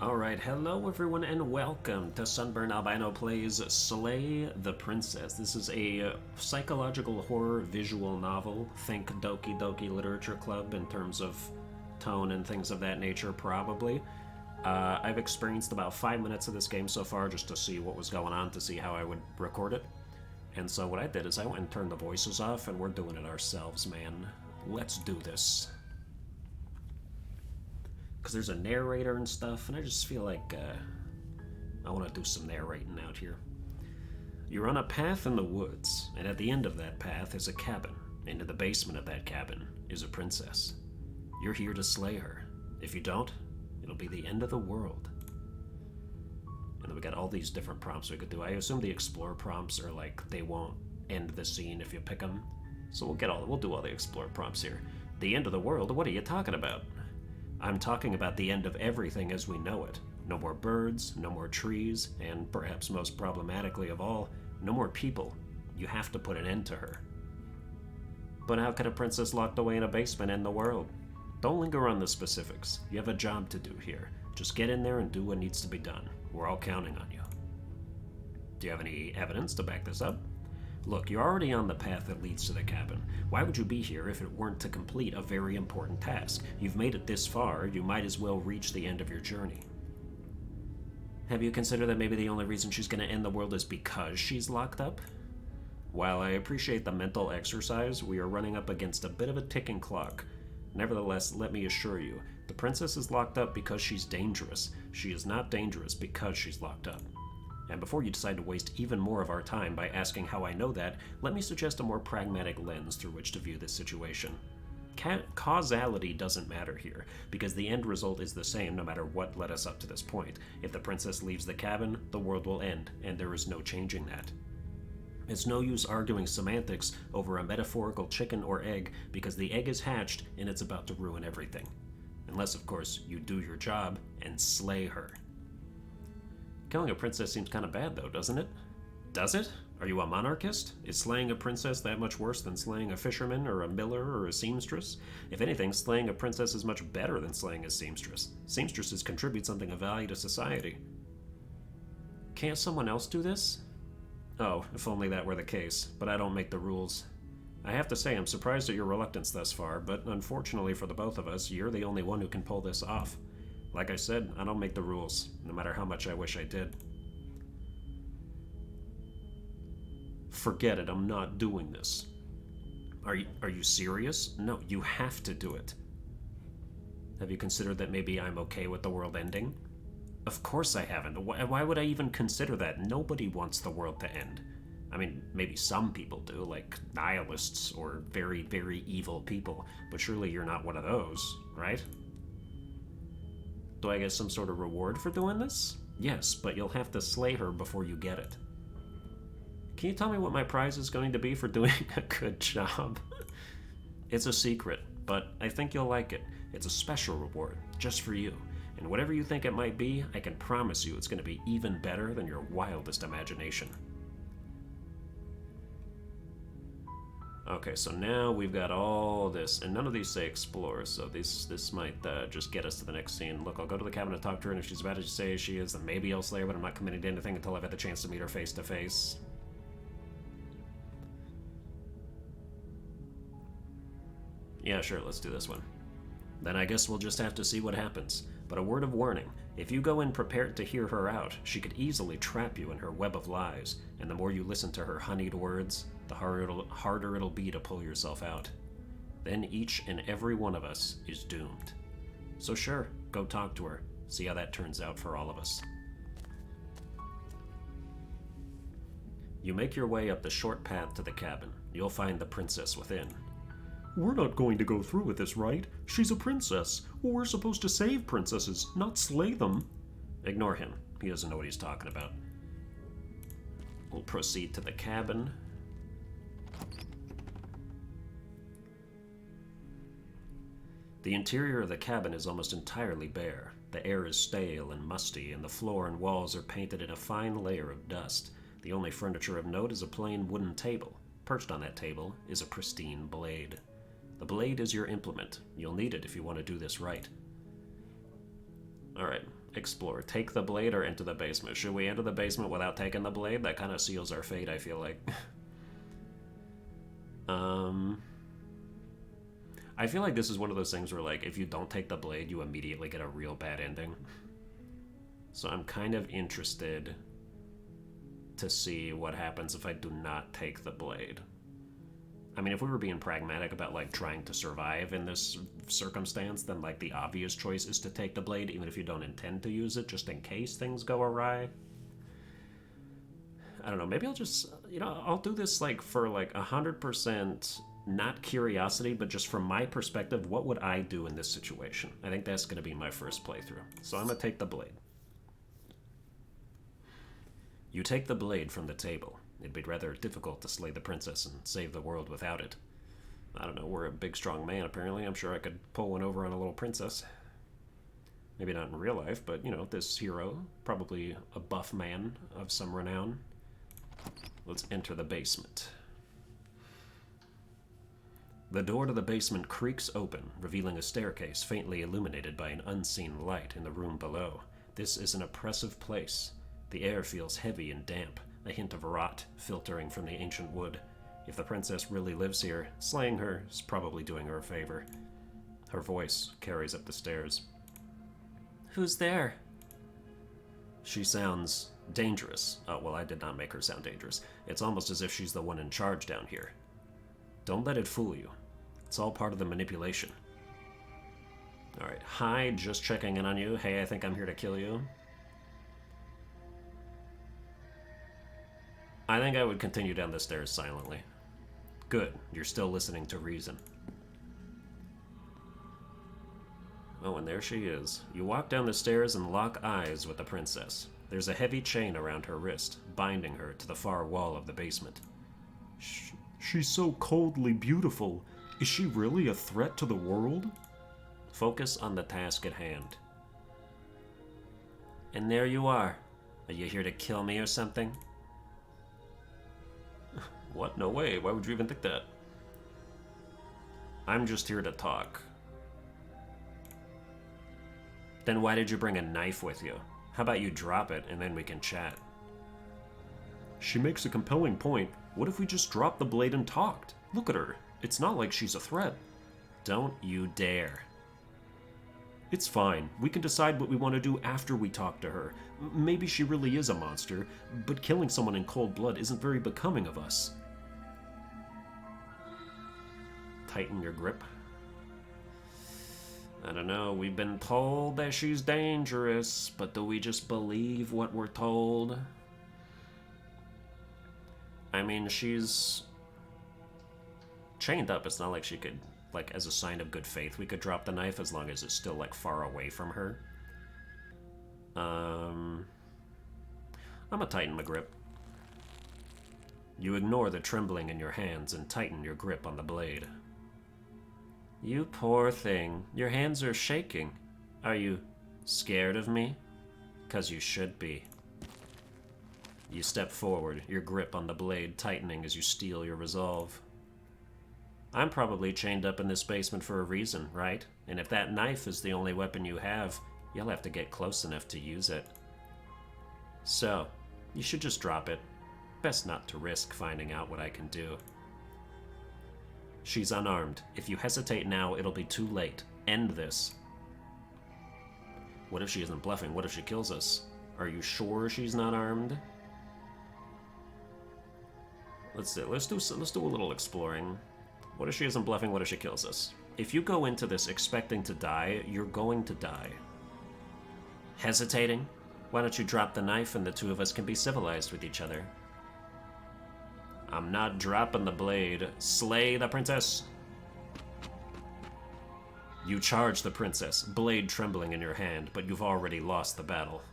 Alright, hello everyone and welcome to Sunburned Albino Plays Slay the Princess. This is a psychological horror visual novel. Think Doki Doki Literature Club in terms of tone and things of that nature, probably. I've experienced about 5 minutes of this game so far just to see what was going on, to see how I would record it. And so what I did is I went and turned the voices off, and we're doing it ourselves, man. Let's do this. Because there's a narrator and stuff, and I just feel like I want to do some narrating out here. You're on a path in the woods, and at the end of that path is a cabin. And in the basement of that cabin is a princess. You're here to slay her. If you don't, it'll be the end of the world. And then we got all these different prompts we could do. I assume the explore prompts are like, they won't end the scene if you pick them. So we'll do all the explore prompts here. The end of the world? What are you talking about? I'm talking about the end of everything as we know it. No more birds, no more trees, and perhaps most problematically of all, no more people. You have to put an end to her. But how can a princess locked away in a basement end the world? Don't linger on the specifics. You have a job to do here. Just get in there and do what needs to be done. We're all counting on you. Do you have any evidence to back this up? Look, you're already on the path that leads to the cabin. Why would you be here if it weren't to complete a very important task? You've made it this far, you might as well reach the end of your journey. Have you considered that maybe the only reason she's going to end the world is because she's locked up? While I appreciate the mental exercise, we are running up against a bit of a ticking clock. Nevertheless, let me assure you, the princess is locked up because she's dangerous. She is not dangerous because she's locked up. And before you decide to waste even more of our time by asking how I know that, let me suggest a more pragmatic lens through which to view this situation. Causality doesn't matter here, because the end result is the same no matter what led us up to this point. If the princess leaves the cabin, the world will end, and there is no changing that. It's no use arguing semantics over a metaphorical chicken or egg, because the egg is hatched and it's about to ruin everything. Unless, of course, you do your job and slay her. Killing a princess seems kind of bad, though, doesn't it? Does it? Are you a monarchist? Is slaying a princess that much worse than slaying a fisherman or a miller or a seamstress? If anything, slaying a princess is much better than slaying a seamstress. Seamstresses contribute something of value to society. Can't someone else do this? Oh, if only that were the case, but I don't make the rules. I have to say, I'm surprised at your reluctance thus far, but unfortunately for the both of us, you're the only one who can pull this off. Like I said, I don't make the rules, no matter how much I wish I did. Forget it, I'm not doing this. Are you serious? No, you have to do it. Have you considered that maybe I'm okay with the world ending? Of course I haven't. Why would I even consider that? Nobody wants the world to end. I mean, maybe some people do, like nihilists or very, very evil people, but surely you're not one of those, right? Do I get some sort of reward for doing this? Yes, but you'll have to slay her before you get it. Can you tell me what my prize is going to be for doing a good job? It's a secret, but I think you'll like it. It's a special reward, just for you. And whatever you think it might be, I can promise you it's going to be even better than your wildest imagination. Okay, so now we've got all this, and none of these say explore, so this might just get us to the next scene. Look, I'll go to the cabin and talk to her, and if she's about to say she is, then maybe I'll slay her, but I'm not committing to anything until I've had the chance to meet her face to face. Yeah, sure, let's do this one. Then I guess we'll just have to see what happens. But a word of warning, if you go in prepared to hear her out, she could easily trap you in her web of lies, and the more you listen to her honeyed words, the harder it'll be to pull yourself out. Then each and every one of us is doomed. So sure, go talk to her, see how that turns out for all of us. You make your way up the short path to the cabin. You'll find the princess within. We're not going to go through with this, right? She's a princess. We're supposed to save princesses, not slay them. Ignore him. He doesn't know what he's talking about. We'll proceed to the cabin. The interior of the cabin is almost entirely bare. The air is stale and musty, and the floor and walls are painted in a fine layer of dust. The only furniture of note is a plain wooden table. Perched on that table is a pristine blade. The blade is your implement. You'll need it if you want to do this right. Alright, Explore. Take the blade or enter the basement. Should we enter the basement without taking the blade? That kind of seals our fate, I feel like. I feel like this is one of those things where, like, if you don't take the blade, you immediately get a real bad ending. So I'm kind of interested to see what happens if I do not take the blade. I mean, if we were being pragmatic about, like, trying to survive in this circumstance, then, like, the obvious choice is to take the blade, even if you don't intend to use it, just in case things go awry. I don't know, maybe I'll just, you know, I'll do this, like, for, like, 100%... not curiosity, but just from my perspective, what would I do in this situation? I think that's going to be my first playthrough. So I'm going to take the blade. You take the blade from the table. It'd be rather difficult to slay the princess and save the world without it. I don't know, we're a big, strong man, apparently. I'm sure I could pull one over on a little princess. Maybe not in real life, but, you know, this hero, probably a buff man of some renown. Let's enter the basement. The door to the basement creaks open, revealing a staircase faintly illuminated by an unseen light in the room below. This is an oppressive place. The air feels heavy and damp, a hint of rot filtering from the ancient wood. If the princess really lives here, slaying her is probably doing her a favor. Her voice carries up the stairs. Who's there? She sounds dangerous. Oh, well, I did not make her sound dangerous. It's almost as if she's the one in charge down here. Don't let it fool you. It's all part of the manipulation. Alright, hi, just checking in on you. Hey, I think I'm here to kill you. I think I would continue down the stairs silently. Good, you're still listening to reason. Oh, and there she is. You walk down the stairs and lock eyes with the princess. There's a heavy chain around her wrist, binding her to the far wall of the basement. She's so coldly beautiful. Is she really a threat to the world? Focus on the task at hand. And there you are. Are you here to kill me or something? What? No way. Why would you even think that? I'm just here to talk. Then why did you bring a knife with you? How about you drop it and then we can chat? She makes a compelling point. What if we just dropped the blade and talked? Look at her. It's not like she's a threat. Don't you dare. It's fine. We can decide what we want to do after we talk to her. Maybe she really is a monster, but killing someone in cold blood isn't very becoming of us. Tighten your grip. I don't know, we've been told that she's dangerous, but do we just believe what we're told? I mean, she's chained up. It's not like she could, like, as a sign of good faith, we could drop the knife as long as it's still, like, far away from her. I'm gonna tighten my grip. You ignore the trembling in your hands and tighten your grip on the blade. You poor thing. Your hands are shaking. Are you scared of me? 'Cause you should be. You step forward, your grip on the blade tightening as you steel your resolve. I'm probably chained up in this basement for a reason, right? And if that knife is the only weapon you have, you'll have to get close enough to use it. So, you should just drop it. Best not to risk finding out what I can do. She's unarmed. If you hesitate now, it'll be too late. End this. What if she isn't bluffing? What if she kills us? Are you sure she's not armed? Let's do a little exploring. What if she isn't bluffing? What if she kills us? If you go into this expecting to die, you're going to die. Hesitating? Why don't you drop the knife and the two of us can be civilized with each other? I'm not dropping the blade. Slay the princess! You charge the princess, blade trembling in your hand, but you've already lost the battle.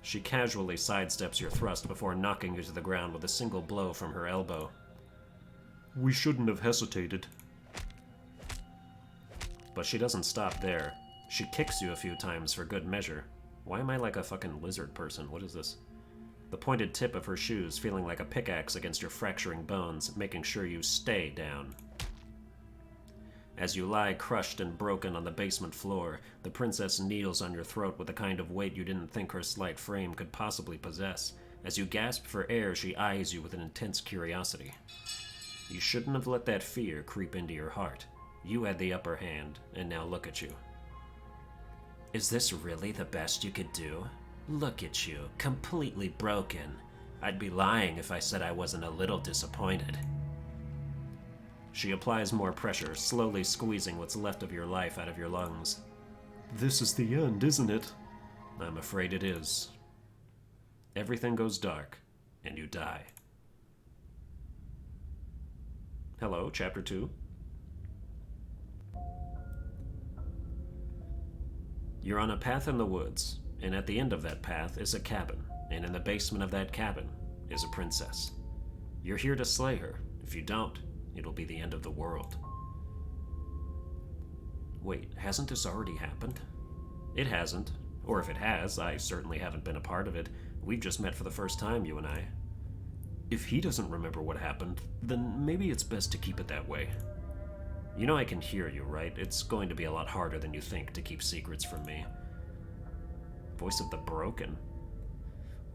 She casually sidesteps your thrust before knocking you to the ground with a single blow from her elbow. We shouldn't have hesitated. But she doesn't stop there. She kicks you a few times for good measure. Why am I like a fucking lizard person? What is this? The pointed tip of her shoes feeling like a pickaxe against your fracturing bones, making sure you stay down. As you lie crushed and broken on the basement floor, the princess kneels on your throat with the kind of weight you didn't think her slight frame could possibly possess. As you gasp for air, she eyes you with an intense curiosity. You shouldn't have let that fear creep into your heart. You had the upper hand, and now look at you. Is this really the best you could do? Look at you, completely broken. I'd be lying if I said I wasn't a little disappointed. She applies more pressure, slowly squeezing what's left of your life out of your lungs. This is the end, isn't it? I'm afraid it is. Everything goes dark, and you die. Hello, Chapter 2. You're on a path in the woods, and at the end of that path is a cabin, and in the basement of that cabin is a princess. You're here to slay her. If you don't, it'll be the end of the world. Wait, hasn't this already happened? It hasn't. Or if it has, I certainly haven't been a part of it. We've just met for the first time, you and I. If he doesn't remember what happened, then maybe it's best to keep it that way. You know I can hear you, right? It's going to be a lot harder than you think to keep secrets from me. Voice of the broken.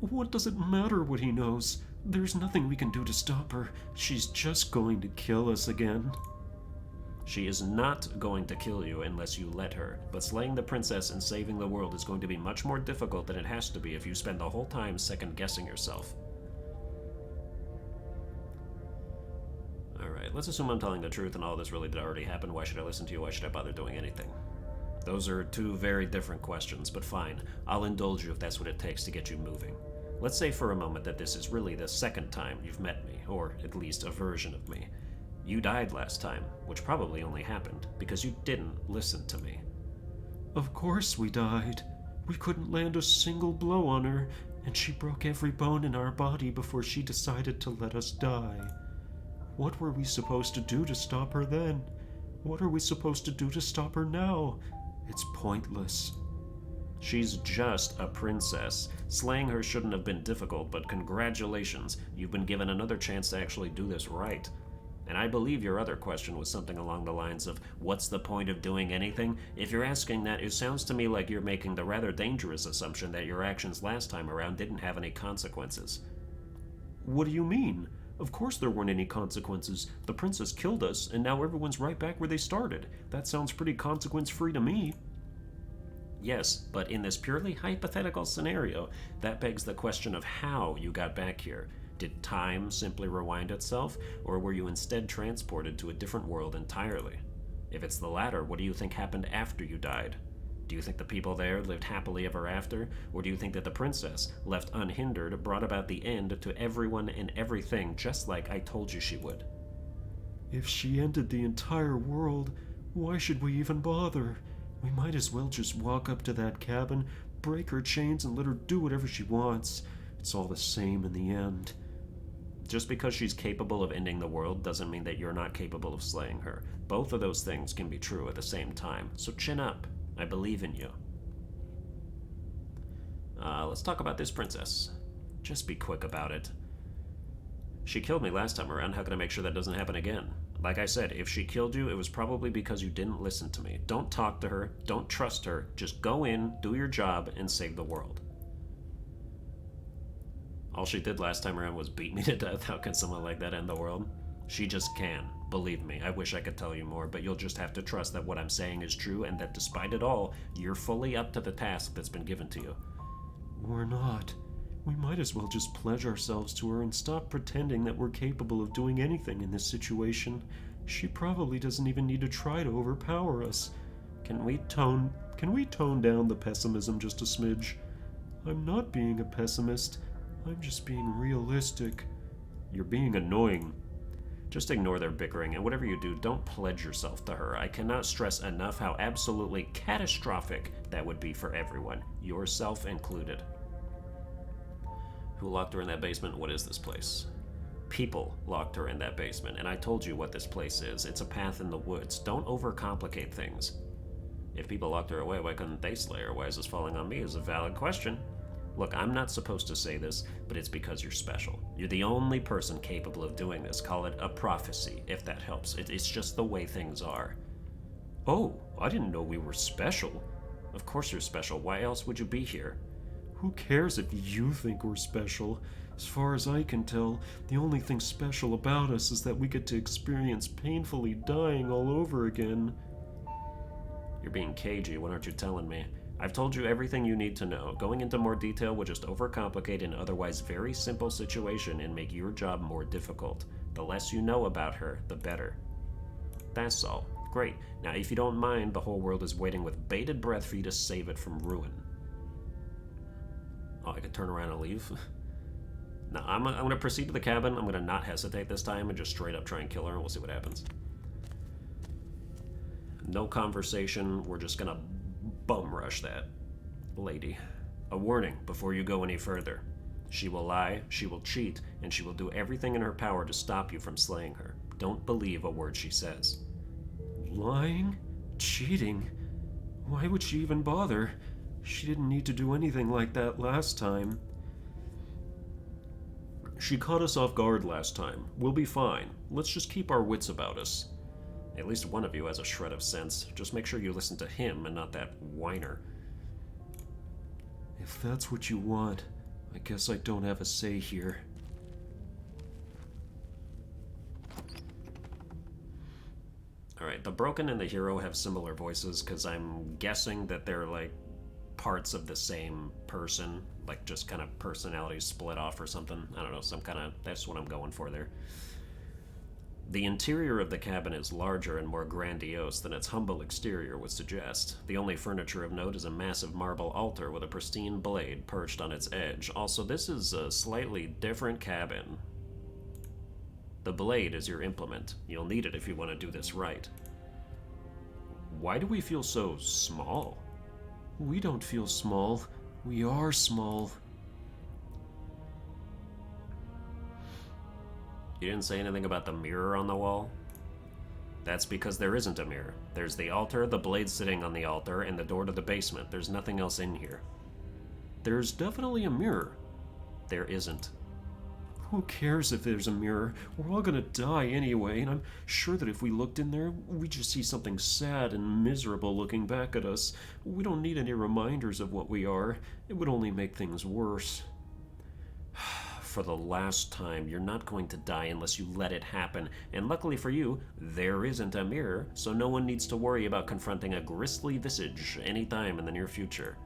What does it matter what he knows? There's nothing we can do to stop her. She's just going to kill us again. She is not going to kill you unless you let her, but slaying the princess and saving the world is going to be much more difficult than it has to be if you spend the whole time second-guessing yourself. Alright, let's assume I'm telling the truth and all this really did already happen. Why should I listen to you? Why should I bother doing anything? Those are two very different questions, but fine. I'll indulge you if that's what it takes to get you moving. Let's say for a moment that this is really the second time you've met me, or at least a version of me. You died last time, which probably only happened because you didn't listen to me. Of course we died. We couldn't land a single blow on her, and she broke every bone in our body before she decided to let us die. What were we supposed to do to stop her then? What are we supposed to do to stop her now? It's pointless. She's just a princess. Slaying her shouldn't have been difficult, but congratulations, you've been given another chance to actually do this right. And I believe your other question was something along the lines of, what's the point of doing anything? If you're asking that, it sounds to me like you're making the rather dangerous assumption that your actions last time around didn't have any consequences. What do you mean? Of course there weren't any consequences. The princess killed us, and now everyone's right back where they started. That sounds pretty consequence-free to me. Yes, but in this purely hypothetical scenario, that begs the question of how you got back here. Did time simply rewind itself, or were you instead transported to a different world entirely? If it's the latter, what do you think happened after you died? Do you think the people there lived happily ever after, or do you think that the princess, left unhindered, brought about the end to everyone and everything just like I told you she would? If she ended the entire world, why should we even bother? We might as well just walk up to that cabin, break her chains, and let her do whatever she wants. It's all the same in the end. Just because she's capable of ending the world doesn't mean that you're not capable of slaying her. Both of those things can be true at the same time, so chin up. I believe in you. Let's talk about this princess. Just be quick about it. She killed me last time around. How can I make sure that doesn't happen again? Like I said, if she killed you, it was probably because you didn't listen to me. Don't talk to her. Don't trust her. Just go in, do your job, and save the world. All she did last time around was beat me to death. How can someone like that end the world? She just can. Believe me, I wish I could tell you more, but you'll just have to trust that what I'm saying is true and that despite it all, you're fully up to the task that's been given to you. We're not. We might as well just pledge ourselves to her and stop pretending that we're capable of doing anything in this situation. She probably doesn't even need to try to overpower us. Can we tone down the pessimism just a smidge? I'm not being a pessimist. I'm just being realistic. You're being annoying. Just ignore their bickering, and whatever you do, don't pledge yourself to her. I cannot stress enough how absolutely catastrophic that would be for everyone, yourself included. Who locked her in that basement? What is this place? People locked her in that basement, and I told you what this place is. It's a path in the woods. Don't overcomplicate things. If people locked her away, why couldn't they slay her? Why is this falling on me is a valid question. Look, I'm not supposed to say this, but it's because you're special. You're the only person capable of doing this. Call it a prophecy, if that helps. It's just the way things are. Oh, I didn't know we were special. Of course you're special. Why else would you be here? Who cares if you think we're special? As far as I can tell, the only thing special about us is that we get to experience painfully dying all over again. You're being cagey. Why aren't you telling me? I've told you everything you need to know. Going into more detail would just overcomplicate an otherwise very simple situation and make your job more difficult. The less you know about her, the better. That's all. Great. Now, if you don't mind, the whole world is waiting with bated breath for you to save it from ruin. Oh, I could turn around and leave? Now, I'm going to proceed to the cabin. I'm going to not hesitate this time and just straight up try and kill her, and we'll see what happens. No conversation. We're just going to bum rush that lady. A warning before you go any further. She will lie, she will cheat, and she will do everything in her power to stop you from slaying her. Don't believe a word she says. Lying? Cheating? Why would she even bother? She didn't need to do anything like that last time. She caught us off guard last time. We'll be fine. Let's just keep our wits about us. At least one of you has a shred of sense. Just make sure you listen to him and not that whiner. If that's what you want, I guess I don't have a say here. Alright, the Broken and the Hero have similar voices because I'm guessing that they're like parts of the same person, like just kind of personalities split off or something. I don't know, some kind of, that's what I'm going for there. The interior of the cabin is larger and more grandiose than its humble exterior would suggest. The only furniture of note is a massive marble altar with a pristine blade perched on its edge. Also, this is a slightly different cabin. The blade is your implement. You'll need it if you want to do this right. Why do we feel so small? We don't feel small. We are small. You didn't say anything about the mirror on the wall? That's because there isn't a mirror. There's the altar, the blade sitting on the altar, and the door to the basement. There's nothing else in here. There's definitely a mirror. There isn't. Who cares if there's a mirror? We're all gonna die anyway, and I'm sure that if we looked in there, we'd just see something sad and miserable looking back at us. We don't need any reminders of what we are. It would only make things worse. For the last time, you're not going to die unless you let it happen. And luckily for you, there isn't a mirror, so no one needs to worry about confronting a grisly visage anytime in the near future.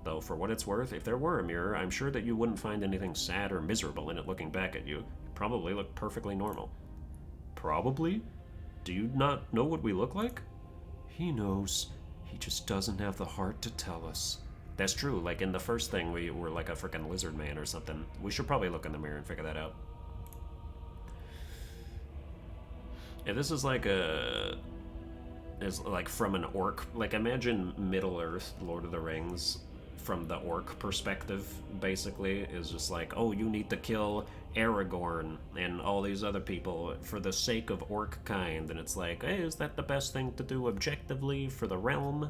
Though, for what it's worth, if there were a mirror, I'm sure that you wouldn't find anything sad or miserable in it looking back at you. You'd probably look perfectly normal. Probably? Do you not know what we look like? He knows. He just doesn't have the heart to tell us. That's true. Like in the first thing, we were like a freaking lizard man or something. We should probably look in the mirror and figure that out. Yeah, this is like is like from an orc. Like imagine Middle Earth, Lord of the Rings, from the orc perspective. Basically, is just like, oh, you need to kill Aragorn and all these other people for the sake of orc kind, and it's like, hey, is that the best thing to do objectively for the realm?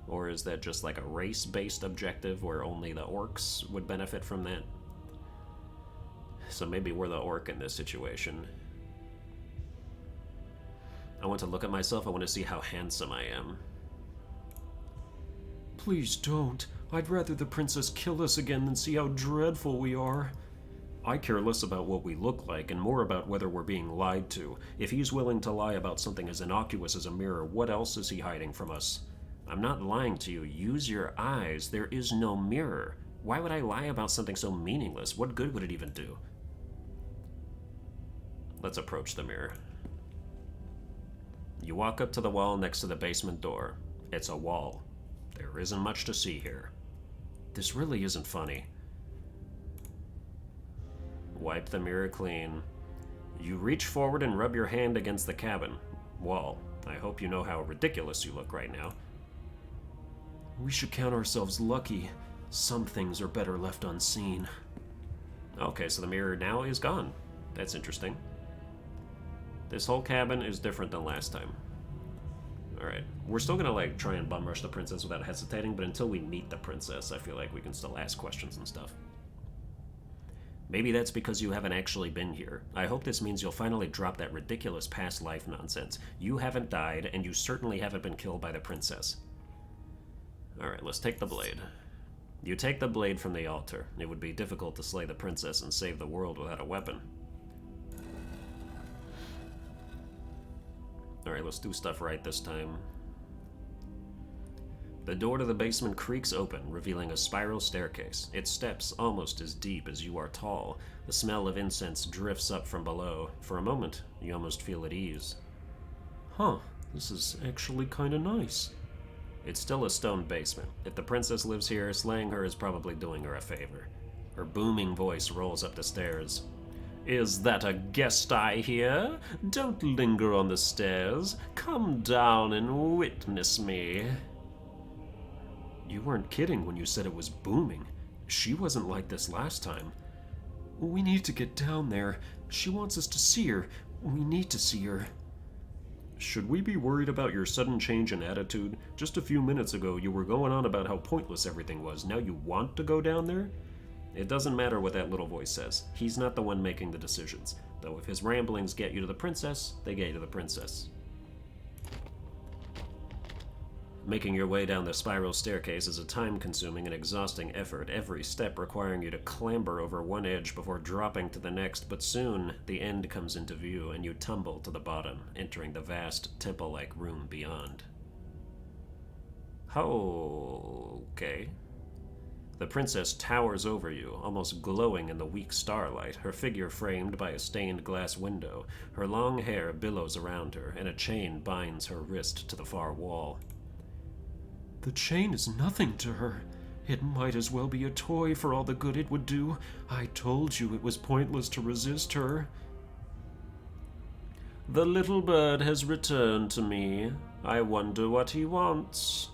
Or is that just like a race-based objective where only the orcs would benefit from that? So maybe we're the orc in this situation. I want to look at myself. I want to see how handsome I am. Please don't. I'd rather the princess kill us again than see how dreadful we are. I care less about what we look like and more about whether we're being lied to. If he's willing to lie about something as innocuous as a mirror, what else is he hiding from us? I'm not lying to you. Use your eyes. There is no mirror. Why would I lie about something so meaningless? What good would it even do? Let's approach the mirror. You walk up to the wall next to the basement door. It's a wall. There isn't much to see here. This really isn't funny. Wipe the mirror clean. You reach forward and rub your hand against the cabin wall. I hope you know how ridiculous you look right now. We should count ourselves lucky. Some things are better left unseen. Okay, so the mirror now is gone. That's interesting. This whole cabin is different than last time. Alright, we're still gonna like try and bum rush the princess without hesitating, but until we meet the princess, I feel like we can still ask questions and stuff. Maybe that's because you haven't actually been here. I hope this means you'll finally drop that ridiculous past life nonsense. You haven't died, and you certainly haven't been killed by the princess. Alright, let's take the blade. You take the blade from the altar. It would be difficult to slay the princess and save the world without a weapon. Alright, let's do stuff right this time. The door to the basement creaks open, revealing a spiral staircase. Its steps almost as deep as you are tall. The smell of incense drifts up from below. For a moment, you almost feel at ease. Huh, this is actually kinda nice. It's still a stone basement. If the princess lives here, slaying her is probably doing her a favor. Her booming voice rolls up the stairs. Is that a guest I hear? Don't linger on the stairs. Come down and witness me. You weren't kidding when you said it was booming. She wasn't like this last time. We need to get down there. She wants us to see her. We need to see her. Should we be worried about your sudden change in attitude? Just a few minutes ago, you were going on about how pointless everything was. Now you want to go down there? It doesn't matter what that little voice says. He's not the one making the decisions. Though if his ramblings get you to the princess, they get you to the princess. Making your way down the spiral staircase is a time-consuming and exhausting effort, every step requiring you to clamber over one edge before dropping to the next, but soon the end comes into view and you tumble to the bottom, entering the vast, temple-like room beyond. Okay. The princess towers over you, almost glowing in the weak starlight, her figure framed by a stained glass window. Her long hair billows around her, and a chain binds her wrist to the far wall. The chain is nothing to her. It might as well be a toy for all the good it would do. I told you it was pointless to resist her. The little bird has returned to me. I wonder what he wants.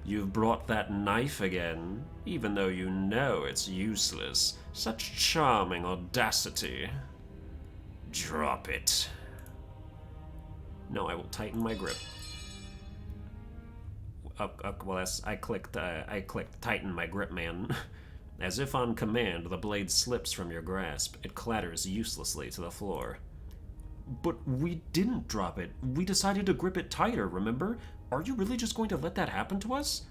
You've brought that knife again, even though you know it's useless. Such charming audacity. Drop it. No, I will tighten my grip. Well, I clicked tighten my grip, man. As if on command, the blade slips from your grasp. It clatters uselessly to the floor. But we didn't drop it. We decided to grip it tighter, remember? Are you really just going to let that happen to us?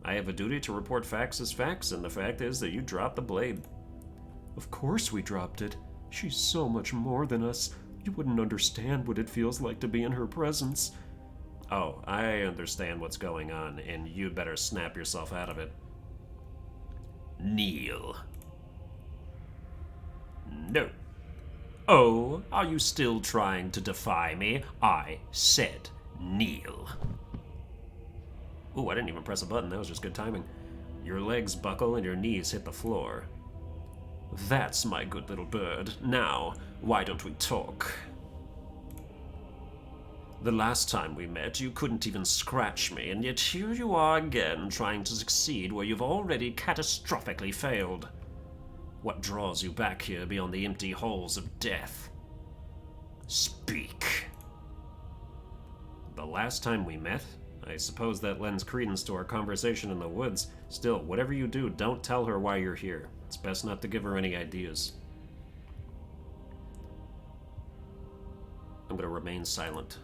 I have a duty to report facts as facts, and the fact is that you dropped the blade. Of course we dropped it. She's so much more than us. You wouldn't understand what it feels like to be in her presence. Oh, I understand what's going on, and you'd better snap yourself out of it. Kneel. No. Oh, are you still trying to defy me? I said kneel. Ooh, I didn't even press a button. That was just good timing. Your legs buckle and your knees hit the floor. That's my good little bird. Now, why don't we talk? The last time we met, you couldn't even scratch me, and yet here you are again, trying to succeed where you've already catastrophically failed. What draws you back here beyond the empty halls of death? Speak. The last time we met? I suppose that lends credence to our conversation in the woods. Still, whatever you do, don't tell her why you're here. It's best not to give her any ideas. I'm gonna remain silent.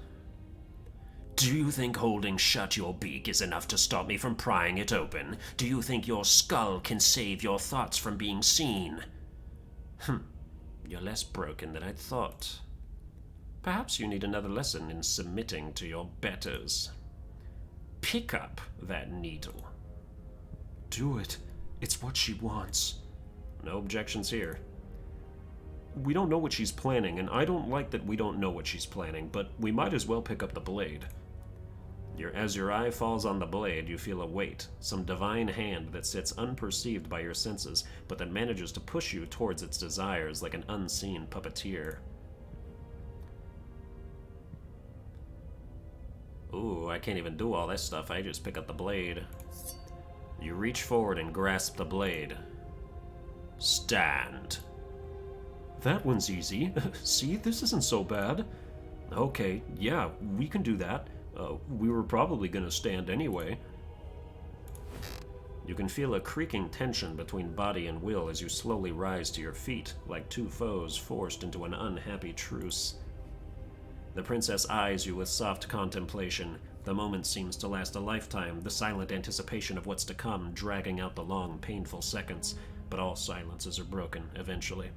Do you think holding shut your beak is enough to stop me from prying it open? Do you think your skull can save your thoughts from being seen? You're less broken than I'd thought. Perhaps you need another lesson in submitting to your betters. Pick up that needle. Do it. It's what she wants. No objections here. We don't know what she's planning, and I don't like that we don't know what she's planning, but we might as well pick up the blade. As your eye falls on the blade, you feel a weight, some divine hand that sits unperceived by your senses, but that manages to push you towards its desires like an unseen puppeteer. Ooh, I can't even do all this stuff. I just pick up the blade. You reach forward and grasp the blade. Stand. That one's easy. See, this isn't so bad. Okay, yeah, we can do that. We were probably gonna stand anyway. You can feel a creaking tension between body and will as you slowly rise to your feet, like two foes forced into an unhappy truce. The princess eyes you with soft contemplation. The moment seems to last a lifetime, the silent anticipation of what's to come dragging out the long, painful seconds, but all silences are broken eventually.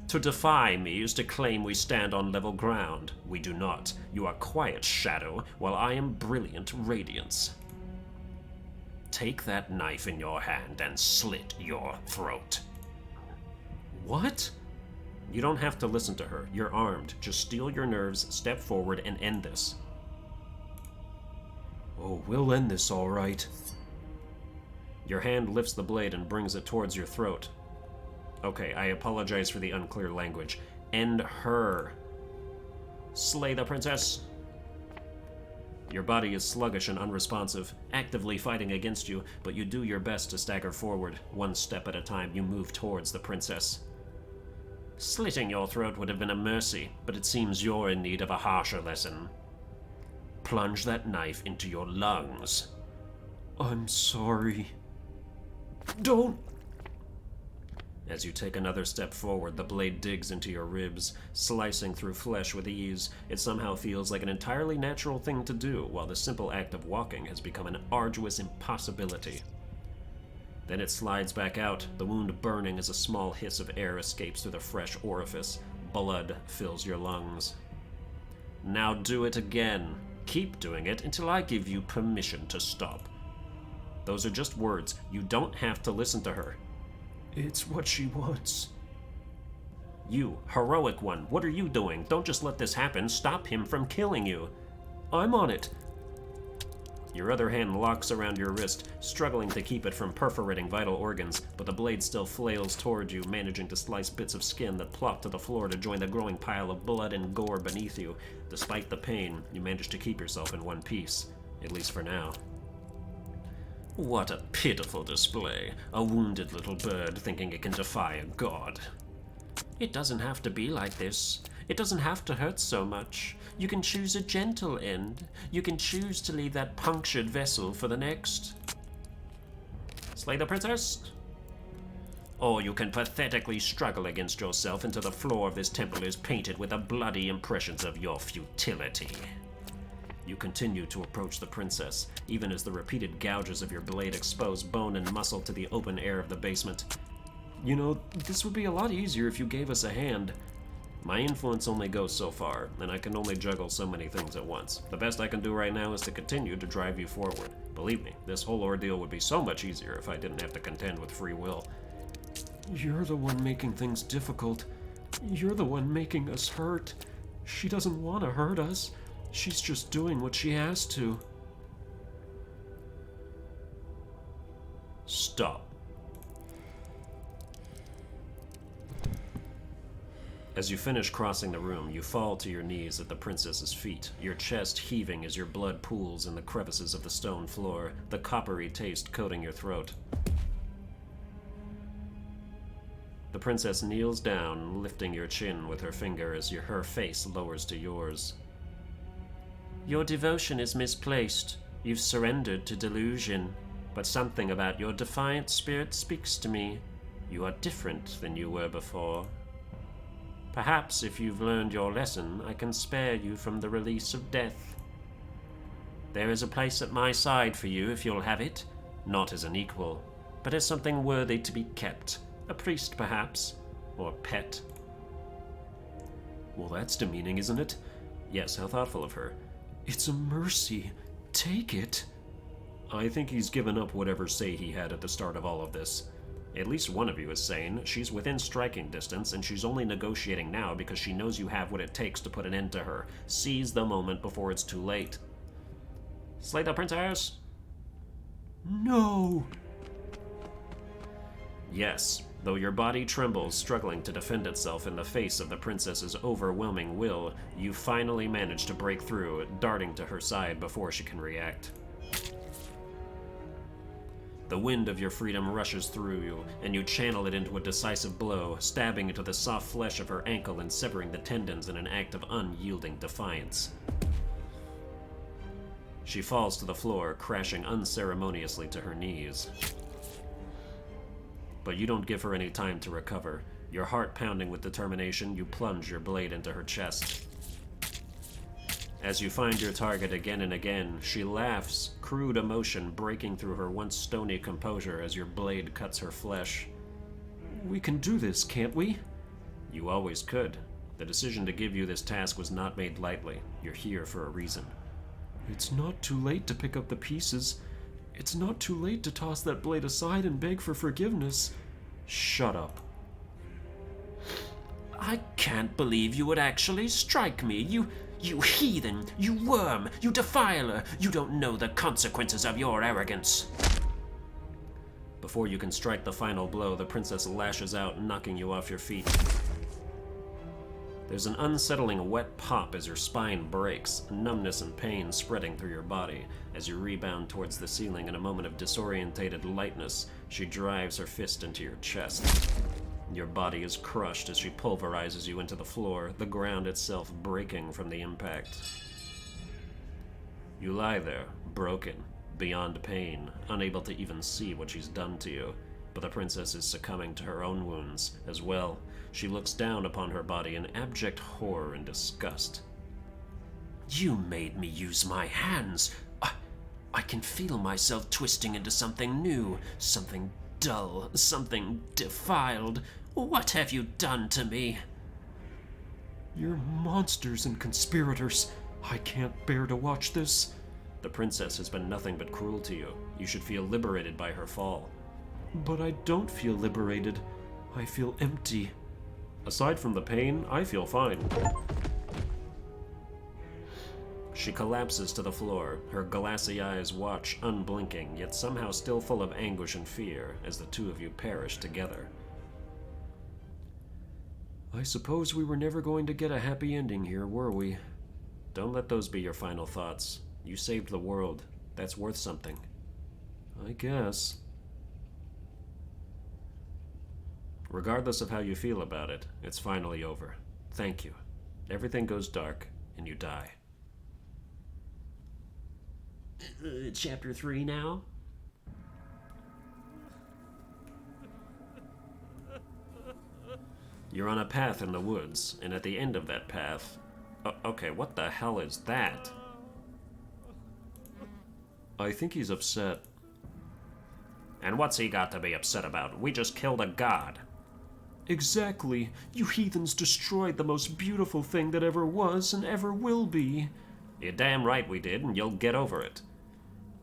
To defy me is to claim we stand on level ground. We do not. You are quiet, Shadow, while I am brilliant Radiance. Take that knife in your hand and slit your throat. What? You don't have to listen to her. You're armed. Just steel your nerves, step forward, and end this. Oh, we'll end this all right. Your hand lifts the blade and brings it towards your throat. Okay, I apologize for the unclear language. End her. Slay the princess. Your body is sluggish and unresponsive, actively fighting against you, but you do your best to stagger forward. One step at a time, you move towards the princess. Slitting your throat would have been a mercy, but it seems you're in need of a harsher lesson. Plunge that knife into your lungs. I'm sorry. Don't! As you take another step forward, the blade digs into your ribs, slicing through flesh with ease. It somehow feels like an entirely natural thing to do, while the simple act of walking has become an arduous impossibility. Then it slides back out, the wound burning as a small hiss of air escapes through the fresh orifice. Blood fills your lungs. Now do it again. Keep doing it until I give you permission to stop. Those are just words. You don't have to listen to her. It's what she wants. You, heroic one, what are you doing? Don't just let this happen. Stop him from killing you. I'm on it. Your other hand locks around your wrist, struggling to keep it from perforating vital organs, but the blade still flails toward you, managing to slice bits of skin that plop to the floor to join the growing pile of blood and gore beneath you. Despite the pain, you manage to keep yourself in one piece, at least for now. What a pitiful display. A wounded little bird thinking it can defy a god. It doesn't have to be like this. It doesn't have to hurt so much. You can choose a gentle end. You can choose to leave that punctured vessel for the next. Slay the princess? Or you can pathetically struggle against yourself until the floor of this temple is painted with the bloody impressions of your futility. You continue to approach the princess, even as the repeated gouges of your blade expose bone and muscle to the open air of the basement. You know, this would be a lot easier if you gave us a hand. My influence only goes so far, and I can only juggle so many things at once. The best I can do right now is to continue to drive you forward. Believe me, this whole ordeal would be so much easier if I didn't have to contend with free will. You're the one making things difficult. You're the one making us hurt. She doesn't want to hurt us. She's just doing what she has to. Stop. As you finish crossing the room, you fall to your knees at the princess's feet, your chest heaving as your blood pools in the crevices of the stone floor, the coppery taste coating your throat. The princess kneels down, lifting your chin with her finger as her face lowers to yours. Your devotion is misplaced. You've surrendered to delusion, but something about your defiant spirit speaks to me. You are different than you were before. Perhaps if you've learned your lesson, I can spare you from the release of death. There is a place at my side for you if you'll have it, not as an equal, but as something worthy to be kept. A priest, perhaps, or pet. Well, that's demeaning, isn't it? Yes, how thoughtful of her. It's a mercy. Take it. I think he's given up whatever say he had at the start of all of this. At least one of you is sane. She's within striking distance, and she's only negotiating now because she knows you have what it takes to put an end to her. Seize the moment before it's too late. Slay the princess! No! Yes, though your body trembles, struggling to defend itself in the face of the princess's overwhelming will, you finally manage to break through, darting to her side before she can react. The wind of your freedom rushes through you, and you channel it into a decisive blow, stabbing into the soft flesh of her ankle and severing the tendons in an act of unyielding defiance. She falls to the floor, crashing unceremoniously to her knees. But you don't give her any time to recover. Your heart pounding with determination, you plunge your blade into her chest. As you find your target again and again, she laughs, crude emotion breaking through her once stony composure as your blade cuts her flesh. We can do this, can't we? You always could. The decision to give you this task was not made lightly. You're here for a reason. It's not too late to pick up the pieces. It's not too late to toss that blade aside and beg for forgiveness. Shut up. I can't believe you would actually strike me. You heathen, you worm, you defiler. You don't know the consequences of your arrogance. Before you can strike the final blow, the princess lashes out, knocking you off your feet. There's an unsettling wet pop as your spine breaks, numbness and pain spreading through your body. As you rebound towards the ceiling in a moment of disorientated lightness, she drives her fist into your chest. Your body is crushed as she pulverizes you into the floor, the ground itself breaking from the impact. You lie there, broken, beyond pain, unable to even see what she's done to you. But the princess is succumbing to her own wounds as well. She looks down upon her body in abject horror and disgust. You made me use my hands. I can feel myself twisting into something new, something dull, something defiled. What have you done to me? You're monsters and conspirators. I can't bear to watch this. The princess has been nothing but cruel to you. You should feel liberated by her fall. But I don't feel liberated. I feel empty. Aside from the pain, I feel fine. She collapses to the floor, her glassy eyes watch, unblinking, yet somehow still full of anguish and fear, as the two of you perish together. I suppose we were never going to get a happy ending here, were we? Don't let those be your final thoughts. You saved the world. That's worth something. I guess. Regardless of how you feel about it, it's finally over. Thank you. Everything goes dark, and you die. Chapter 3 now? You're on a path in the woods, and at the end of that path... okay, what the hell is that? I think he's upset. And what's he got to be upset about? We just killed a god. Exactly. You heathens destroyed the most beautiful thing that ever was and ever will be. You're damn right we did, and you'll get over it.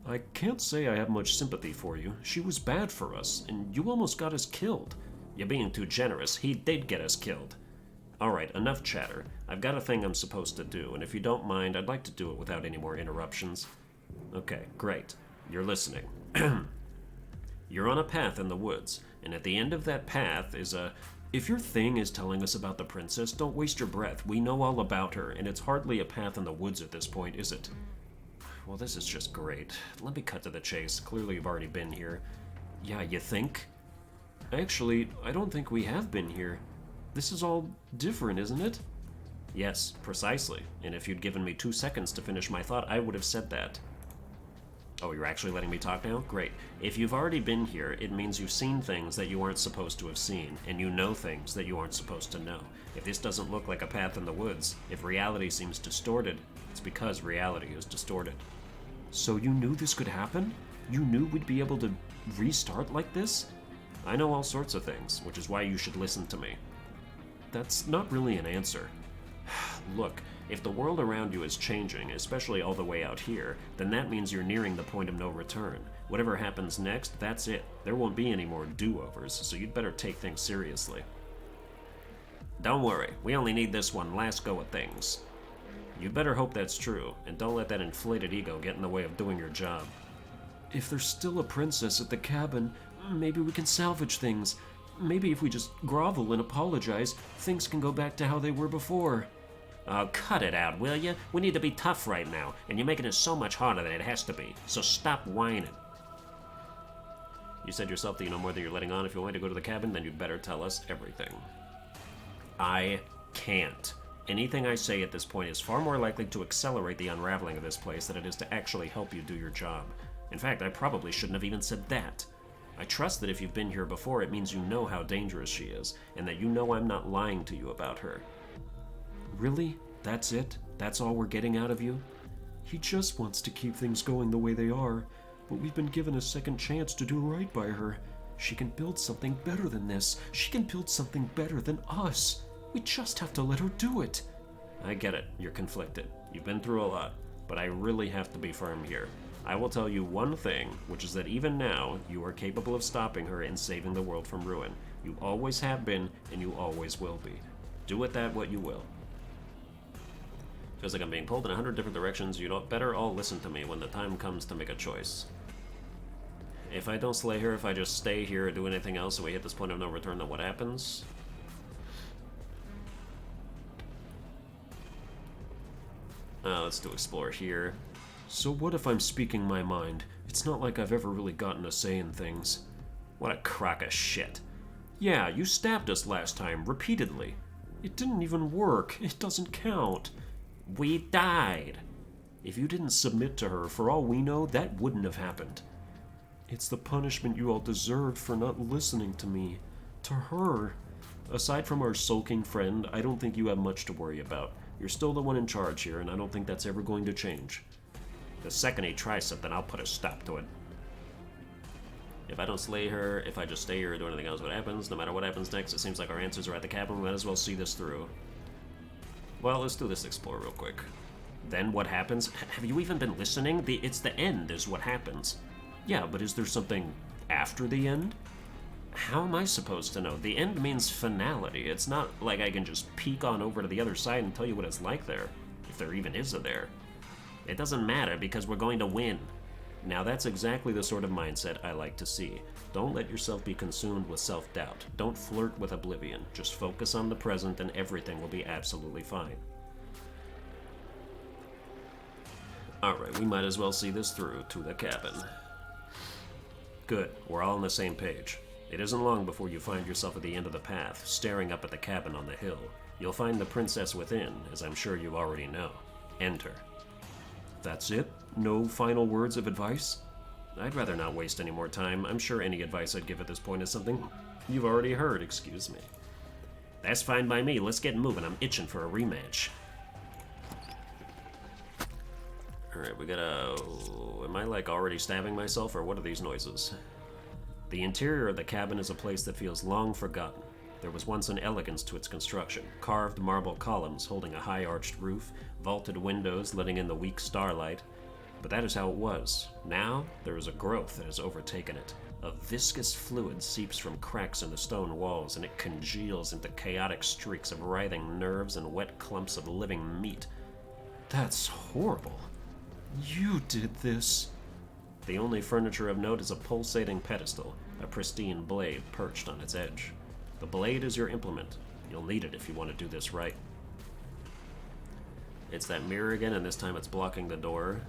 I can't say I have much sympathy for you. She was bad for us, and you almost got us killed. You're being too generous. He did get us killed. Alright, enough chatter. I've got a thing I'm supposed to do, and if you don't mind, I'd like to do it without any more interruptions. Okay, great. You're listening. You're on a path in the woods, and at the end of that path is a... If your thing is telling us about the princess, don't waste your breath. We know all about her, and it's hardly a path in the woods at this point, is it? Well, this is just great. Let me cut to the chase. Clearly you've already been here. Yeah, you think? Actually, I don't think we have been here. This is all different, isn't it? Yes, precisely. And if you'd given me 2 seconds to finish my thought, I would have said that. Oh, you're actually letting me talk now? Great. If you've already been here, it means you've seen things that you aren't supposed to have seen, and you know things that you aren't supposed to know. If this doesn't look like a path in the woods, if reality seems distorted, it's because reality is distorted. So you knew this could happen? You knew we'd be able to restart like this? I know all sorts of things, which is why you should listen to me. That's not really an answer. Look, if the world around you is changing, especially all the way out here, then that means you're nearing the point of no return. Whatever happens next, that's it. There won't be any more do-overs, so you'd better take things seriously. Don't worry, we only need this one last go at things. You'd better hope that's true, and don't let that inflated ego get in the way of doing your job. If there's still a princess at the cabin, maybe we can salvage things. Maybe if we just grovel and apologize, things can go back to how they were before. Oh, cut it out, will you? We need to be tough right now, and you're making it so much harder than it has to be, so stop whining. You said yourself that you know more than you're letting on. If you want to go to the cabin, then you'd better tell us everything. I can't. Anything I say at this point is far more likely to accelerate the unraveling of this place than it is to actually help you do your job. In fact, I probably shouldn't have even said that. I trust that if you've been here before, it means you know how dangerous she is, and that you know I'm not lying to you about her. Really? That's it? That's all we're getting out of you? He just wants to keep things going the way they are, but we've been given a second chance to do right by her. She can build something better than this. She can build something better than us. We just have to let her do it. I get it. You're conflicted. You've been through a lot, but I really have to be firm here. I will tell you one thing, which is that even now, you are capable of stopping her and saving the world from ruin. You always have been, and you always will be. Do with that what you will. Feels like I'm being pulled in 100 different directions. You better all listen to me when the time comes to make a choice. If I don't slay her, if I just stay here or do anything else and we hit this point of no return, then what happens? Let's do explore here. So what if I'm speaking my mind? It's not like I've ever really gotten a say in things. What a crock of shit. Yeah, you stabbed us last time, repeatedly. It didn't even work. It doesn't count. We died. If you didn't submit to her, for all we know, that wouldn't have happened. It's the punishment you all deserved for not listening to me. To her. Aside from our sulking friend, I don't think you have much to worry about. You're still the one in charge here, and I don't think that's ever going to change. The second he tries something, I'll put a stop to it. If I don't slay her, if I just stay here or do anything else, what happens? No matter what happens next, it seems like our answers are at the cabin. We might as well see this through. Well, let's do this explore real quick. Then what happens? Have you even been listening? It's the end is what happens. Yeah, but is there something after the end? How am I supposed to know? The end means finality. It's not like I can just peek on over to the other side and tell you what it's like there. If there even is a there. It doesn't matter because we're going to win. Now that's exactly the sort of mindset I like to see. Don't let yourself be consumed with self-doubt. Don't flirt with oblivion. Just focus on the present and everything will be absolutely fine. Alright, we might as well see this through to the cabin. Good, we're all on the same page. It isn't long before you find yourself at the end of the path, staring up at the cabin on the hill. You'll find the princess within, as I'm sure you already know. Enter. That's it? No final words of advice? I'd rather not waste any more time. I'm sure any advice I'd give at this point is something you've already heard, excuse me. That's fine by me. Let's get moving. I'm itching for a rematch. Alright, we gotta... Am I, like, already stabbing myself, or what are these noises? The interior of the cabin is a place that feels long forgotten. There was once an elegance to its construction. Carved marble columns holding a high-arched roof, vaulted windows letting in the weak starlight. But that is how it was. Now, there is a growth that has overtaken it. A viscous fluid seeps from cracks in the stone walls, and it congeals into chaotic streaks of writhing nerves and wet clumps of living meat. That's horrible. You did this. The only furniture of note is a pulsating pedestal, a pristine blade perched on its edge. The blade is your implement. You'll need it if you want to do this right. It's that mirror again, and this time it's blocking the door.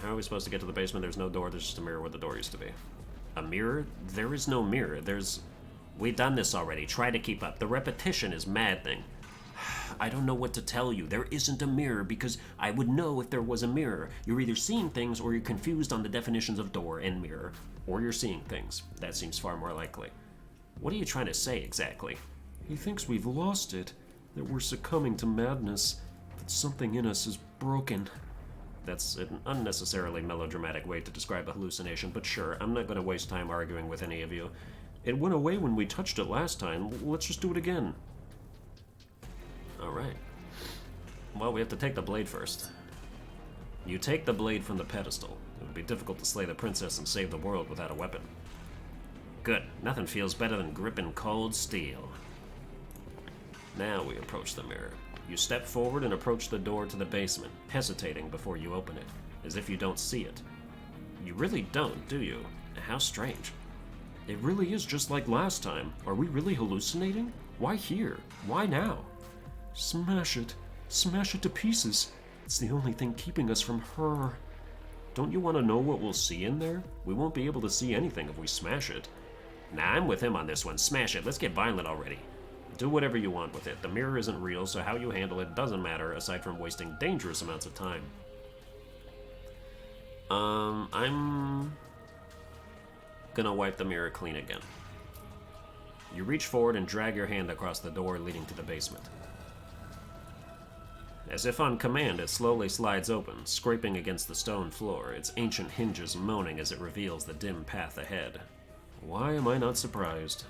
How are we supposed to get to the basement? There's no door, there's just a mirror where the door used to be. A mirror? There is no mirror. We've done this already. Try to keep up. The repetition is maddening. I don't know what to tell you. There isn't a mirror because I would know if there was a mirror. You're either seeing things or you're confused on the definitions of door and mirror, or you're seeing things. That seems far more likely. What are you trying to say exactly? He thinks we've lost it, that we're succumbing to madness, that something in us is broken. That's an unnecessarily melodramatic way to describe a hallucination, but sure, I'm not going to waste time arguing with any of you. It went away when we touched it last time. Let's just do it again. Alright. Well, we have to take the blade first. You take the blade from the pedestal. It would be difficult to slay the princess and save the world without a weapon. Good. Nothing feels better than gripping cold steel. Now we approach the mirror. You step forward and approach the door to the basement, hesitating before you open it, as if you don't see it. You really don't, do you? How strange. It really is just like last time. Are we really hallucinating? Why here? Why now? Smash it. Smash it to pieces. It's the only thing keeping us from her. Don't you want to know what we'll see in there? We won't be able to see anything if we smash it. Nah, I'm with him on this one. Smash it. Let's get violent already. Do whatever you want with it. The mirror isn't real, so how you handle it doesn't matter, aside from wasting dangerous amounts of time. I'm gonna wipe the mirror clean again. You reach forward and drag your hand across the door leading to the basement. As if on command, it slowly slides open, scraping against the stone floor, its ancient hinges moaning as it reveals the dim path ahead. Why am I not surprised?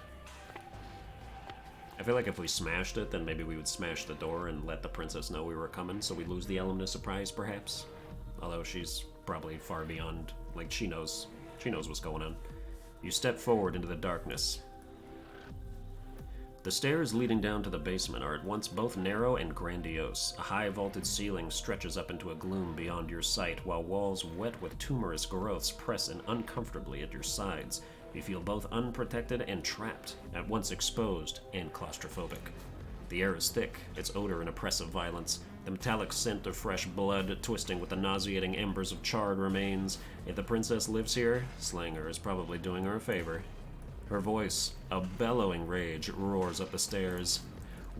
I feel like if we smashed it, then maybe we would smash the door and let the princess know we were coming, so we lose the element of surprise, perhaps? Although she's probably far beyond, like, she knows what's going on. You step forward into the darkness. The stairs leading down to the basement are at once both narrow and grandiose. A high vaulted ceiling stretches up into a gloom beyond your sight, while walls wet with tumorous growths press in uncomfortably at your sides. You feel both unprotected and trapped, at once exposed and claustrophobic. The air is thick, its odor an oppressive violence, the metallic scent of fresh blood twisting with the nauseating embers of charred remains. If the princess lives here, slaying her is probably doing her a favor. Her voice, a bellowing rage, roars up the stairs.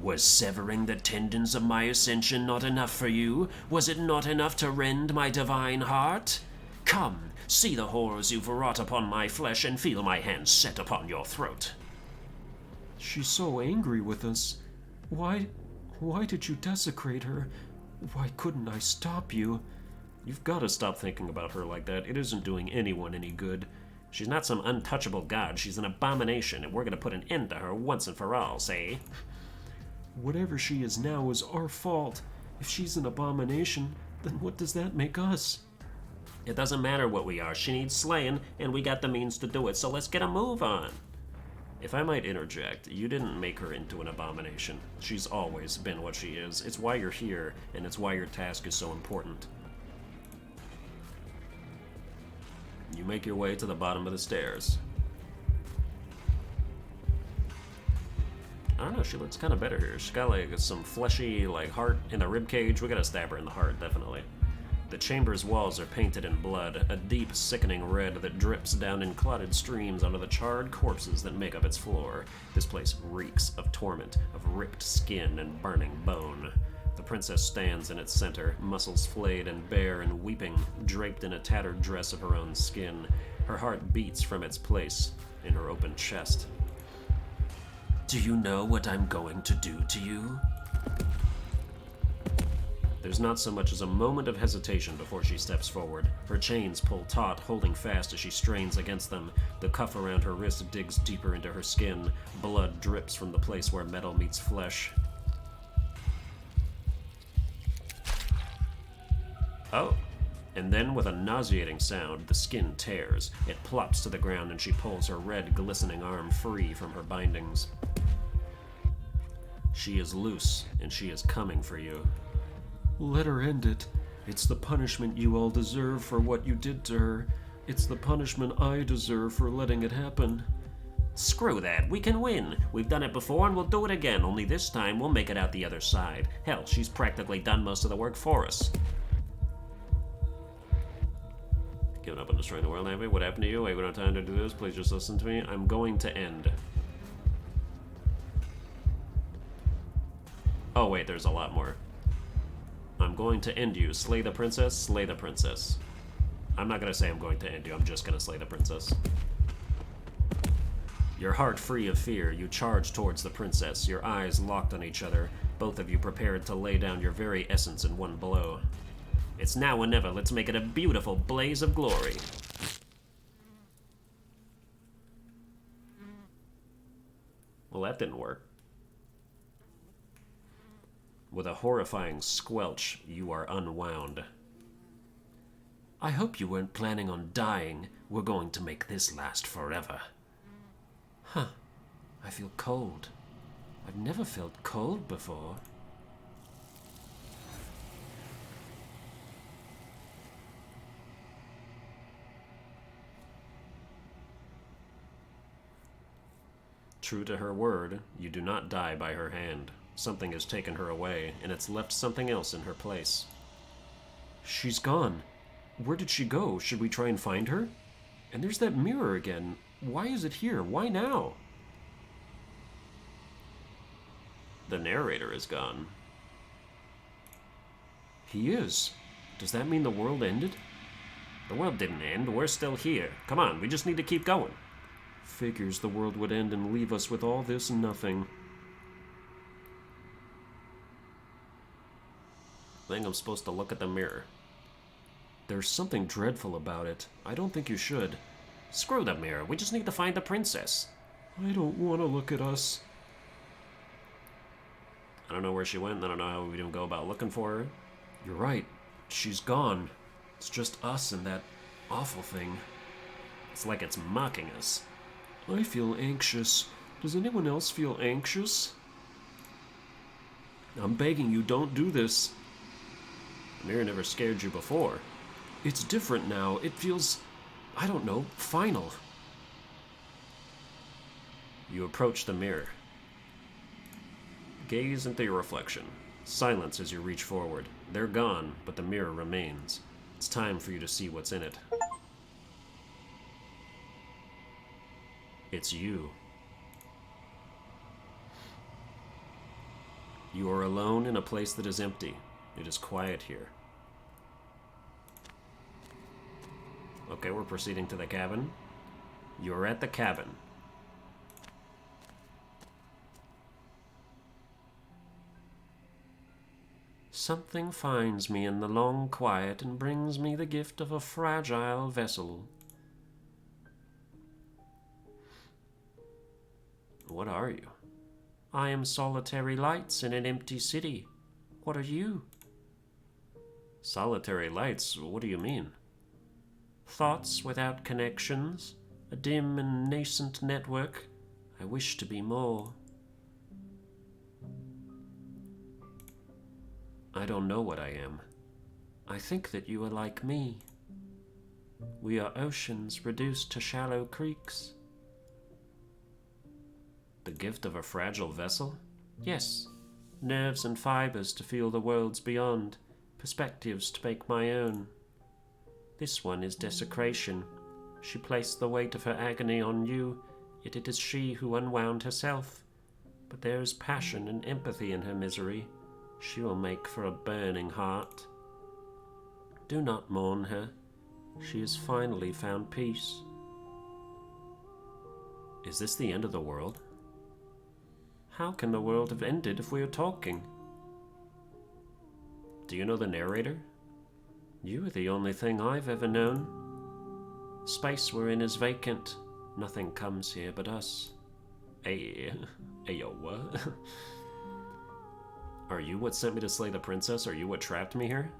Was severing the tendons of my ascension not enough for you? Was it not enough to rend my divine heart? Come, see the horrors you've wrought upon my flesh and feel my hand set upon your throat. She's so angry with us. Why did you desecrate her? Why couldn't I stop you? You've got to stop thinking about her like that. It isn't doing anyone any good. She's not some untouchable god. She's an abomination, and we're going to put an end to her once and for all, say? Whatever she is now is our fault. If she's an abomination, then what does that make us? It doesn't matter what we are. She needs slaying, and we got the means to do it, so let's get a move on. If I might interject, you didn't make her into an abomination. She's always been what she is. It's why you're here, and it's why your task is so important. You make your way to the bottom of the stairs. I don't know, she looks kind of better here. She's got like some fleshy like heart in the rib cage. We gotta stab her in the heart, definitely. The chamber's walls are painted in blood, a deep, sickening red that drips down in clotted streams onto the charred corpses that make up its floor. This place reeks of torment, of ripped skin and burning bone. The princess stands in its center, muscles flayed and bare and weeping, draped in a tattered dress of her own skin. Her heart beats from its place in her open chest. Do you know what I'm going to do to you? There's not so much as a moment of hesitation before she steps forward. Her chains pull taut, holding fast as she strains against them. The cuff around her wrist digs deeper into her skin. Blood drips from the place where metal meets flesh. Oh. And then, with a nauseating sound, the skin tears. It plops to the ground and she pulls her red, glistening arm free from her bindings. She is loose, and she is coming for you. Let her end it. It's the punishment you all deserve for what you did to her. It's the punishment I deserve for letting it happen. Screw that. We can win. We've done it before and we'll do it again, only this time we'll make it out the other side. Hell, she's practically done most of the work for us. Giving up on destroying the world, have we? What happened to you? Wait, we don't have time to do this. Please just listen to me. I'm going to end. Oh, wait, there's a lot more. I'm going to end you. Slay the princess, slay the princess. I'm not going to say I'm going to end you. I'm just going to slay the princess. Your heart free of fear, you charge towards the princess, your eyes locked on each other, both of you prepared to lay down your very essence in one blow. It's now or never. Let's make it a beautiful blaze of glory. Well, that didn't work. With a horrifying squelch, you are unwound. I hope you weren't planning on dying. We're going to make this last forever. Huh. I feel cold. I've never felt cold before. True to her word, you do not die by her hand. Something has taken her away, and it's left something else in her place. She's gone. Where did she go? Should we try and find her? And there's that mirror again. Why is it here? Why now? The narrator is gone. He is. Does that mean the world ended? The world didn't end. We're still here. Come on, we just need to keep going. Figures the world would end and leave us with all this nothing. I think I'm supposed to look at the mirror. There's something dreadful about it. I don't think you should. Screw the mirror. We just need to find the princess. I don't want to look at us. I don't know where she went. I don't know how we don't go about looking for her. You're right. She's gone. It's just us and that awful thing. It's like it's mocking us. I feel anxious. Does anyone else feel anxious? I'm begging you, don't do this. The mirror never scared you before. It's different now. It feels, I don't know, final. You approach the mirror. Gaze into your reflection. Silence as you reach forward. They're gone, but the mirror remains. It's time for you to see what's in it. It's you. You are alone in a place that is empty. It is quiet here. Okay, we're proceeding to the cabin. You're at the cabin. Something finds me in the long quiet and brings me the gift of a fragile vessel. What are you? I am solitary lights in an empty city. What are you? Solitary lights? What do you mean? Thoughts without connections, a dim and nascent network. I wish to be more. I don't know what I am. I think that you are like me. We are oceans reduced to shallow creeks. The gift of a fragile vessel? Yes. Nerves and fibers to feel the worlds beyond, perspectives to make my own. This one is desecration. She placed the weight of her agony on you, yet it is she who unwound herself. But there is passion and empathy in her misery. She will make for a burning heart. Do not mourn her. She has finally found peace. Is this the end of the world? How can the world have ended if we are talking? Do you know the narrator? You are the only thing I've ever known. Space we're in is vacant. Nothing comes here but us. Hey, yo, what? Are you what sent me to slay the princess? Are you what trapped me here?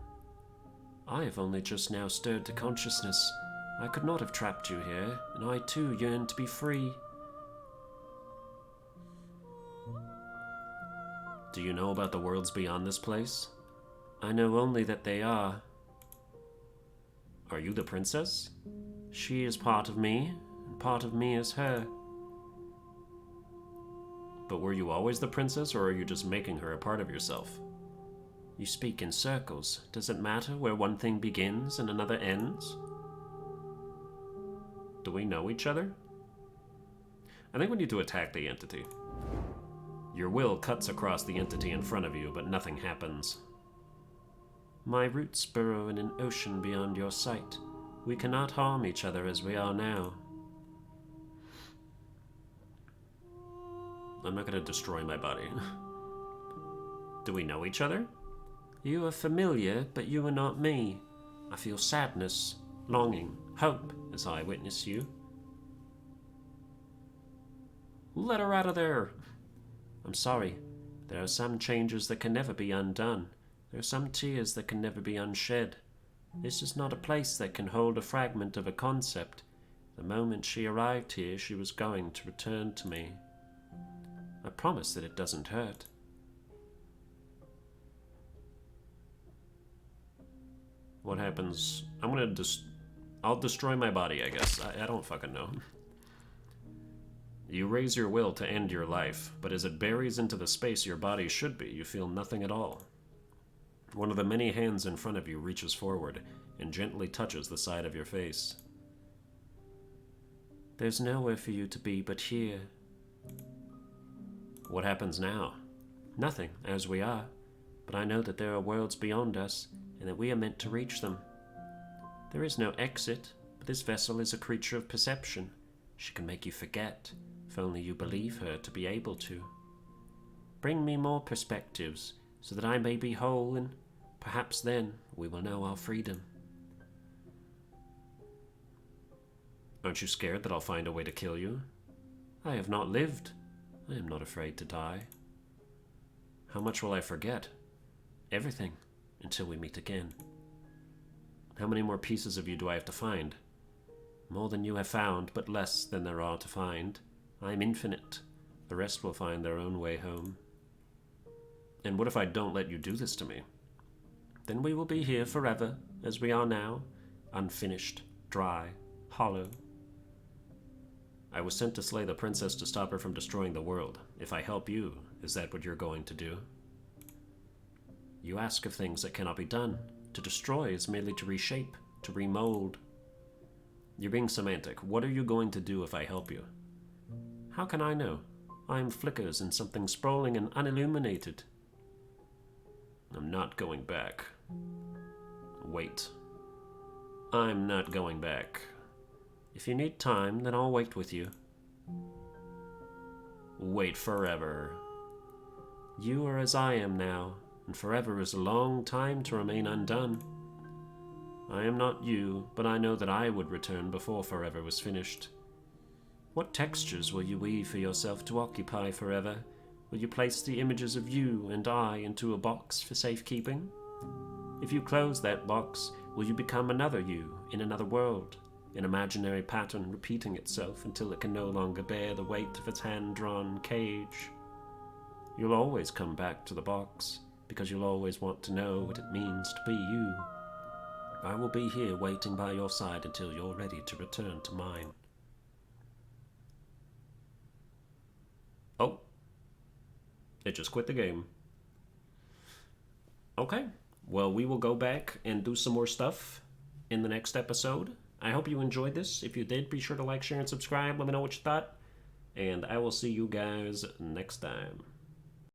I have only just now stirred to consciousness. I could not have trapped you here, and I too yearn to be free. Do you know about the worlds beyond this place? I know only that they are. Are you the princess? She is part of me, and part of me is her. But were you always the princess, or are you just making her a part of yourself? You speak in circles. Does it matter where one thing begins and another ends? Do we know each other? I think we need to attack the entity. Your will cuts across the entity in front of you, but nothing happens. My roots burrow in an ocean beyond your sight. We cannot harm each other as we are now. I'm not going to destroy my body. Do we know each other? You are familiar, but you are not me. I feel sadness, longing, hope as I witness you. Let her out of there! I'm sorry. There are some changes that can never be undone. There are some tears that can never be unshed. This is not a place that can hold a fragment of a concept. The moment she arrived here, she was going to return to me. I promise that it doesn't hurt. What happens? I'll destroy my body, I guess. I don't fucking know. You raise your will to end your life, but as it buries into the space your body should be, you feel nothing at all. One of the many hands in front of you reaches forward and gently touches the side of your face. There's nowhere for you to be but here. What happens now? Nothing, as we are, but I know that there are worlds beyond us, and that we are meant to reach them. There is no exit, but this vessel is a creature of perception. She can make you forget, if only you believe her to be able to. Bring me more perspectives, so that I may be whole, and perhaps then we will know our freedom. Aren't you scared that I'll find a way to kill you? I have not lived. I am not afraid to die. How much will I forget? Everything, until we meet again. How many more pieces of you do I have to find? More than you have found, but less than there are to find. I am infinite. The rest will find their own way home. And what if I don't let you do this to me? Then we will be here forever, as we are now, unfinished, dry, hollow. I was sent to slay the princess to stop her from destroying the world. If I help you, is that what you're going to do? You ask of things that cannot be done. To destroy is merely to reshape, to remold. You're being semantic. What are you going to do if I help you? How can I know? I am flickers in something sprawling and unilluminated. I'm not going back. Wait. I'm not going back. If you need time, then I'll wait with you. Wait forever. You are as I am now, and forever is a long time to remain undone. I am not you, but I know that I would return before forever was finished. What textures will you weave for yourself to occupy forever? Will you place the images of you and I into a box for safekeeping? If you close that box, will you become another you in another world? An imaginary pattern repeating itself until it can no longer bear the weight of its hand-drawn cage. You'll always come back to the box, because you'll always want to know what it means to be you. I will be here waiting by your side until you're ready to return to mine. Oh. It just quit the game. Okay. Well, we will go back and do some more stuff in the next episode. I hope you enjoyed this. If you did, be sure to like, share, and subscribe. Let me know what you thought. And I will see you guys next time.